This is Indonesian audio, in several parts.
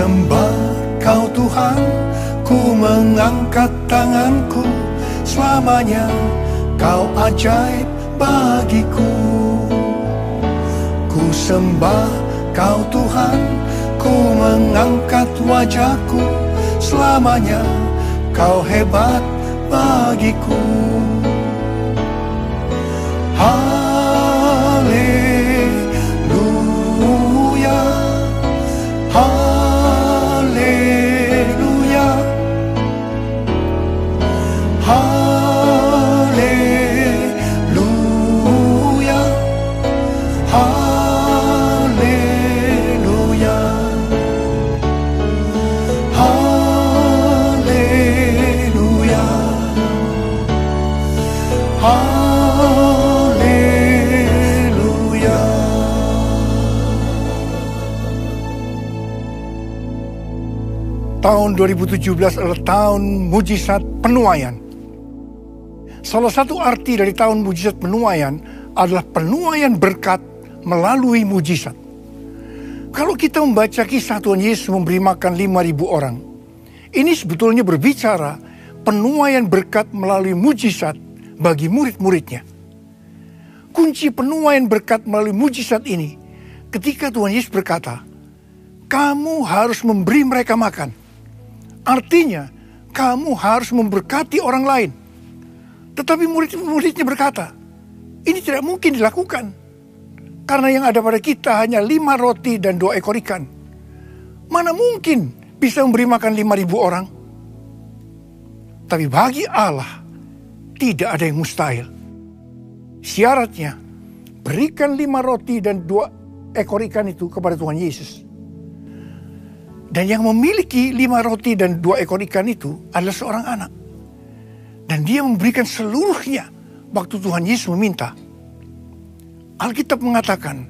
sembah Kau Tuhan, ku mengangkat tanganku, selamanya Kau ajaib bagiku. Ku sembah Kau Tuhan, ku mengangkat wajahku, selamanya Kau hebat bagiku. Haleluya, haleluya, haleluya, haleluya, haleluya, haleluya. Tahun 2017 adalah tahun mujizat penuaian. Salah satu arti dari tahun mujizat penuaian adalah penuaian berkat melalui mujizat. Kalau kita membaca kisah Tuhan Yesus memberi makan 5.000 orang, ini sebetulnya berbicara penuaian berkat melalui mujizat bagi murid-muridnya. Kunci penuaian berkat melalui mujizat ini ketika Tuhan Yesus berkata, kamu harus memberi mereka makan. Artinya, kamu harus memberkati orang lain. Tetapi murid-muridnya berkata, ini tidak mungkin dilakukan. Karena yang ada pada kita hanya 5 roti dan 2 ekor ikan. Mana mungkin bisa memberi makan 5.000 orang? Tapi bagi Allah, tidak ada yang mustahil. Syaratnya, berikan 5 roti dan 2 ekor ikan itu kepada Tuhan Yesus. Dan yang memiliki 5 roti dan 2 ekor ikan itu adalah seorang anak. Dan dia memberikan seluruhnya waktu Tuhan Yesus meminta. Alkitab mengatakan,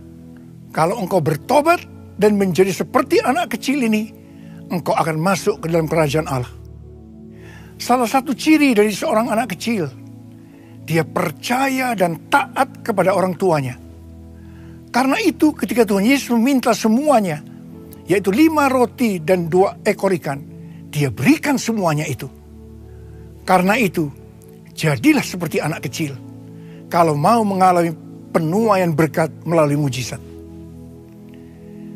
kalau engkau bertobat dan menjadi seperti anak kecil ini, engkau akan masuk ke dalam kerajaan Allah. Salah satu ciri dari seorang anak kecil, dia percaya dan taat kepada orang tuanya. Karena itu ketika Tuhan Yesus meminta semuanya, yaitu 5 roti dan 2 ekor ikan, dia berikan semuanya itu. Karena itu, jadilah seperti anak kecil kalau mau mengalami penuaian berkat melalui mujizat.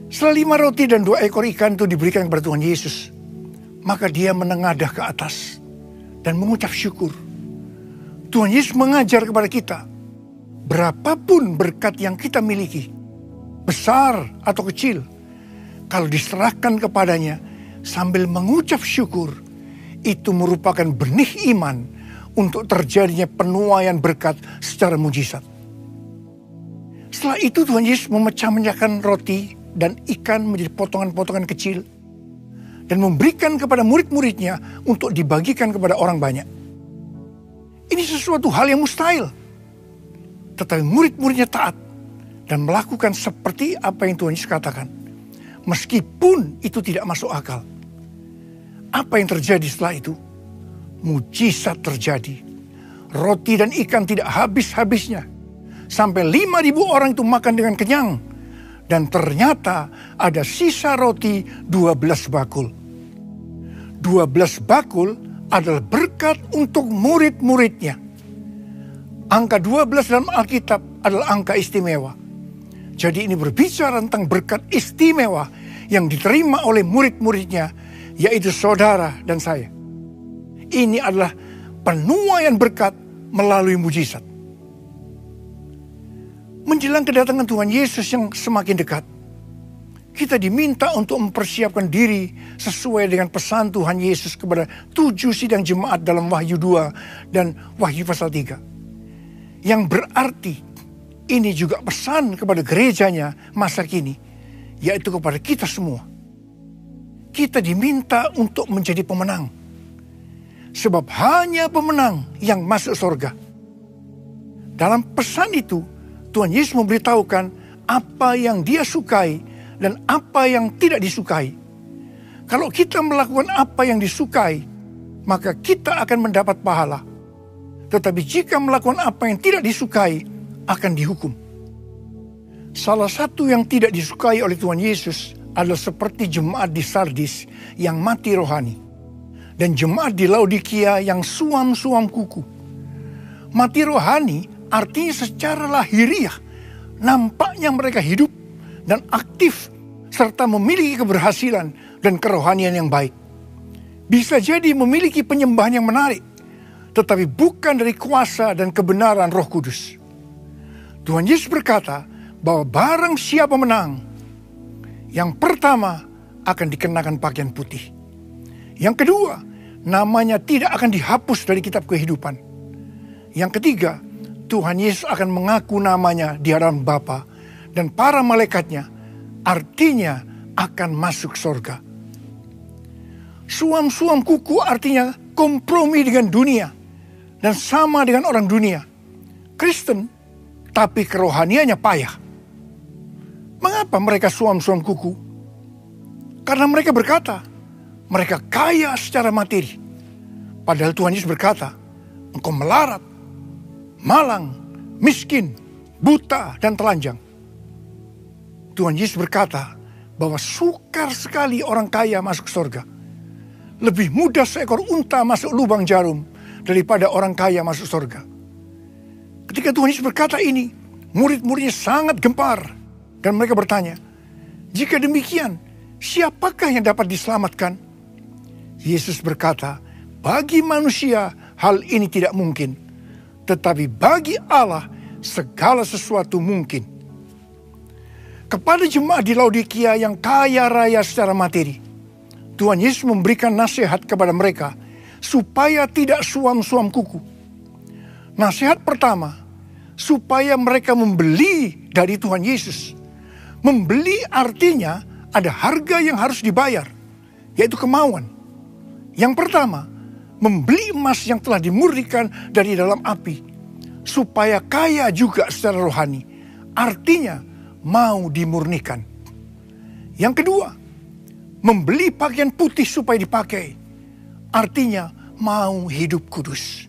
Setelah 5 roti dan 2 ekor ikan itu diberikan kepada Tuhan Yesus, maka dia menengadah ke atas dan mengucap syukur. Tuhan Yesus mengajar kepada kita, berapapun berkat yang kita miliki, besar atau kecil, kalau diserahkan kepadanya sambil mengucap syukur, itu merupakan benih iman untuk terjadinya penuaian berkat secara mujizat. Setelah itu Tuhan Yesus memecah-mecahkan roti dan ikan menjadi potongan-potongan kecil dan memberikan kepada murid-muridnya untuk dibagikan kepada orang banyak. Ini sesuatu hal yang mustahil. Tetapi murid-muridnya taat dan melakukan seperti apa yang Tuhan Yesus katakan. Meskipun itu tidak masuk akal. Apa yang terjadi setelah itu? Mujizat terjadi. Roti dan ikan tidak habis-habisnya. Sampai 5.000 orang itu makan dengan kenyang. Dan ternyata ada sisa roti 12 bakul. 12 bakul adalah berkat untuk murid-muridnya. Angka 12 dalam Alkitab adalah angka istimewa. Jadi ini berbicara tentang berkat istimewa yang diterima oleh murid-muridnya, yaitu saudara dan saya. Ini adalah penuaian berkat melalui mujizat. Menjelang kedatangan Tuhan Yesus yang semakin dekat, kita diminta untuk mempersiapkan diri sesuai dengan pesan Tuhan Yesus kepada 7 sidang jemaat dalam Wahyu 2 dan Wahyu pasal 3. Yang berarti ini juga pesan kepada gerejanya masa kini, yaitu kepada kita semua. Kita diminta untuk menjadi pemenang. Sebab hanya pemenang yang masuk surga. Dalam pesan itu, Tuhan Yesus memberitahukan apa yang dia sukai dan apa yang tidak disukai. Kalau kita melakukan apa yang disukai, maka kita akan mendapat pahala. Tetapi jika melakukan apa yang tidak disukai, akan dihukum. Salah satu yang tidak disukai oleh Tuhan Yesus adalah seperti jemaat di Sardis yang mati rohani, dan jemaat di Laodikia yang suam-suam kuku. Mati rohani artinya secara lahiriah, nampaknya mereka hidup dan aktif serta memiliki keberhasilan dan kerohanian yang baik. Bisa jadi memiliki penyembahan yang menarik, tetapi bukan dari kuasa dan kebenaran Roh Kudus. Tuhan Yesus berkata bahwa barang siapa menang, yang pertama akan dikenakan pakaian putih. Yang kedua, namanya tidak akan dihapus dari kitab kehidupan. Yang ketiga, Tuhan Yesus akan mengaku namanya di hadapan Bapa dan para malaikatnya, artinya akan masuk surga. Suam-suam kuku artinya kompromi dengan dunia dan sama dengan orang dunia. Kristen, tapi kerohaniannya payah. Mengapa mereka suam-suam kuku? Karena mereka berkata, mereka kaya secara materi. Padahal Tuhan Yesus berkata, engkau melarat, malang, miskin, buta, dan telanjang. Tuhan Yesus berkata bahwa sukar sekali orang kaya masuk surga. Lebih mudah seekor unta masuk lubang jarum daripada orang kaya masuk surga. Ketika Tuhan Yesus berkata ini, murid-muridnya sangat gempar. Dan mereka bertanya, jika demikian, siapakah yang dapat diselamatkan? Yesus berkata, bagi manusia hal ini tidak mungkin. Tetapi bagi Allah segala sesuatu mungkin. Kepada jemaat di Laodikia yang kaya raya secara materi, Tuhan Yesus memberikan nasihat kepada mereka supaya tidak suam-suam kuku. Nasihat pertama, supaya mereka membeli dari Tuhan Yesus. Membeli artinya ada harga yang harus dibayar, yaitu kemauan. Yang pertama, membeli emas yang telah dimurnikan dari dalam api, supaya kaya juga secara rohani, artinya mau dimurnikan. Yang kedua, membeli pakaian putih supaya dipakai, artinya mau hidup kudus.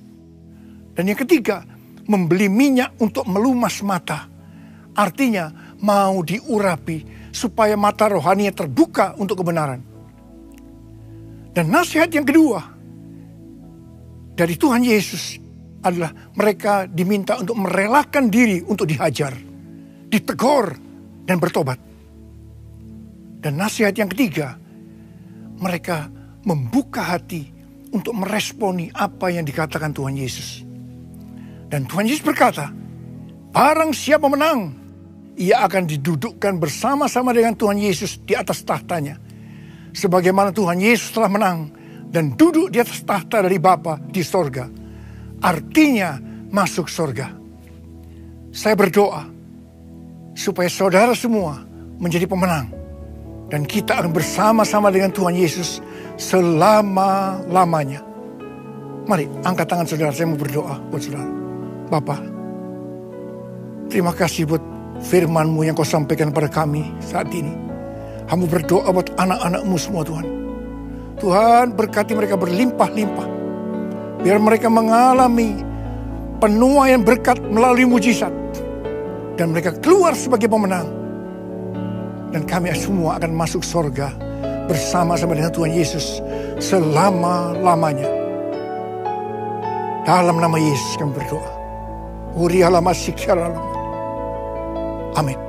Dan yang ketiga, membeli minyak untuk melumas mata, artinya mau diurapi supaya mata rohaninya terbuka untuk kebenaran. Dan nasihat yang kedua dari Tuhan Yesus adalah mereka diminta untuk merelakan diri untuk dihajar, ditegur, dan bertobat. Dan nasihat yang ketiga, mereka membuka hati untuk meresponi apa yang dikatakan Tuhan Yesus. Dan Tuhan Yesus berkata, barang siapa menang, ia akan didudukkan bersama-sama dengan Tuhan Yesus di atas tahtanya. Sebagaimana Tuhan Yesus telah menang dan duduk di atas tahta dari Bapa di sorga. Artinya masuk sorga. Saya berdoa supaya saudara semua menjadi pemenang. Dan kita akan bersama-sama dengan Tuhan Yesus selama-lamanya. Mari angkat tangan saudara, saya mau berdoa buat saudara. Bapa, terima kasih buat firman-Mu yang Kau sampaikan pada kami saat ini. Hamba berdoa buat anak-anak-Mu semua Tuhan. Tuhan berkati mereka berlimpah-limpah. Biar mereka mengalami penuaian berkat melalui mujizat. Dan mereka keluar sebagai pemenang. Dan kami semua akan masuk surga bersama-sama dengan Tuhan Yesus selama-lamanya. Dalam nama Yesus kami berdoa. Amin.